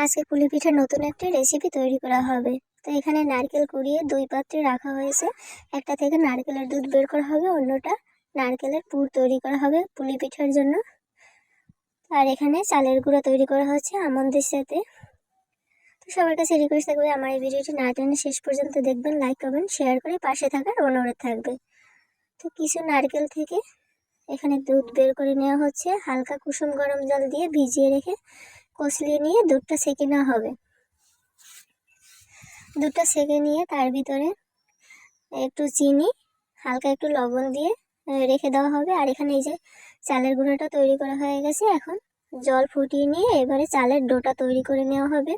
আজকে পুলি পিঠার নতুন একটা রেসিপি তৈরি করা হবে। তো এখানে নারকেল কুড়িয়ে দুই পাত্রে রাখা হয়েছে। একটা থেকে নারকেলের দুধ বের করা হবে, অন্যটা নারকেলের পুর তৈরি করা হবে পুলি পিঠার জন্য। আর এখানে চালের গুঁড়া তৈরি করা হচ্ছে আমন্ডের সাথে। তো সবার কাছে রিকোয়েস্ট থাকবে আমার এই ভিডিওটি না টেনে শেষ পর্যন্ত দেখবেন, লাইক কমেন্ট শেয়ার করে পাশে থাকার অনুরোধ থাকবে। তো কিছু নারকেল থেকে এখানে দুধ বের করে নেওয়া হচ্ছে, হালকা কুসুম গরম জল দিয়ে ভিজিয়ে রেখে কষলিয়ে নিয়ে দুধটা সেঁকে নেওয়া হবে। দুধটা সেঁকে নিয়ে তার ভিতরে একটু চিনি, হালকা একটু লবণ দিয়ে রেখে দেওয়া হবে। আর এখানে এই যে চালের গুঁড়োটা তৈরি করা হয়ে গেছে, এখন জল ফুটিয়ে নিয়ে এবারে চালের ডোটা তৈরি করে নেওয়া হবে।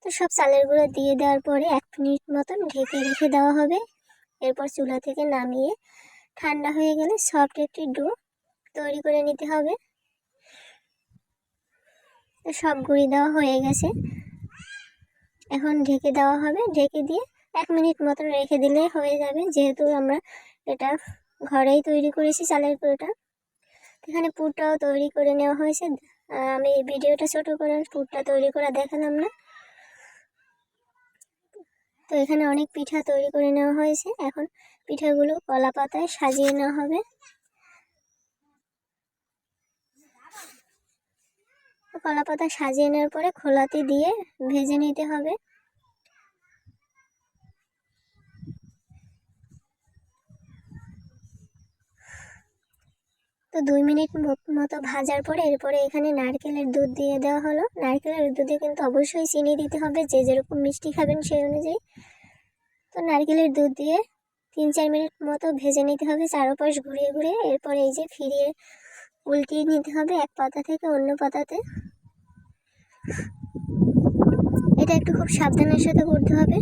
তো সব চালের গুঁড়ো দিয়ে দেওয়ার পরে 1 মিনিট মতন ঢেকে রেখে দেওয়া হবে। এরপর চুলা থেকে নামিয়ে ঠান্ডা হয়ে গেলে সফট একটি ডো তৈরি করে নিতে হবে। তো সব গুঁড়ি দেওয়া হয়ে গেছে, এখন ঢেকে দেওয়া হবে। ঢেকে দিয়ে 1 মিনিট মতন রেখে দিলেই হয়ে যাবে, যেহেতু আমরা এটা ঘরেই তৈরি করেছি চালের গুঁড়োটা। এখানে পুরটাও তৈরি করে নেওয়া হয়েছে। আমি ভিডিওটা ছোট করে পুরটা তৈরি করা দেখালাম না। তো এখানে অনেক পিঠা তৈরি করে নেওয়া হয়েছে, এখন পিঠাগুলো কলা পাতায় সাজিয়ে নেওয়া হবে। কলা পাতা সাজিয়ে নেওয়ার পরে খোলাতে দিয়ে ভেজে নিতে হবে। তো 2 মিনিট মতো ভাজার পরে এরপরে এখানে নারকেলের দুধ দিয়ে দেওয়া হলো। নারকেলের দুধে কিন্তু অবশ্যই চিনি দিতে হবে, যে যেরকম মিষ্টি খাবেন সেই অনুযায়ী। তো নারকেলের দুধ দিয়ে 3-4 মিনিট মতো ভেজে নিতে হবে চারপাশ ঘুরিয়ে ঘুরিয়ে। এরপরে এই যে ফিরিয়ে উল্টিয়ে নিতে হবে এক পাতা থেকে অন্য পাতাতে। এটা একটু খুব সাবধানের সাথে করতে হবে।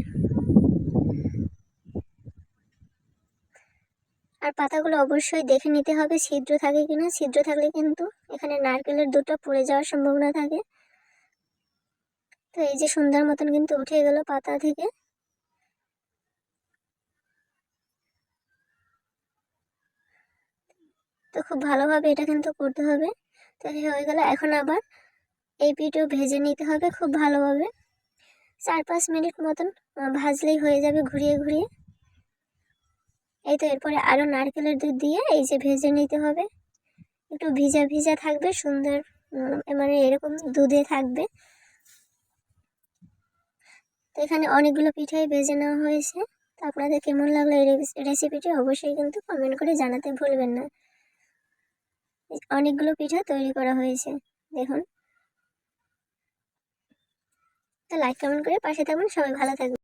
আর পাতাগুলো অবশ্যই দেখে নিতে হবে ছিদ্র থাকে কিনা। ছিদ্র থাকলে কিন্তু এখানে নারকেলের দুধটা পড়ে যাওয়ার সম্ভাবনা থাকে। তো এই যে সুন্দর মতন কিন্তু উঠে গেল পাতা থেকে। তো খুব ভালোভাবে এটা কিন্তু করতে হবে। তো হয়ে গেল, এখন আবার এই পিঠও ভেজে নিতে হবে খুব ভালোভাবে। 4-5 মিনিট মতন ভাজলেই হয়ে যাবে ঘুরিয়ে ঘুরিয়ে। এই তো এরপরে আরও নারকেলের দুধ দিয়ে এই যে ভেজে নিতে হবে। একটু ভিজা ভিজা থাকবে, সুন্দর মানে এরকম দুধে থাকবে। তো এখানে অনেকগুলো পিঠাই ভেজে নেওয়া হয়েছে। তো আপনাদের কেমন লাগলো এই রেসিপিটি অবশ্যই কিন্তু কমেন্ট করে জানাতে ভুলবেন না। অনেকগুলো পিঠা তৈরি করা হয়েছে দেখুন। তো লাইক কমেন্ট করে পাশে থাকবেন, সবাই ভালো থাকবেন।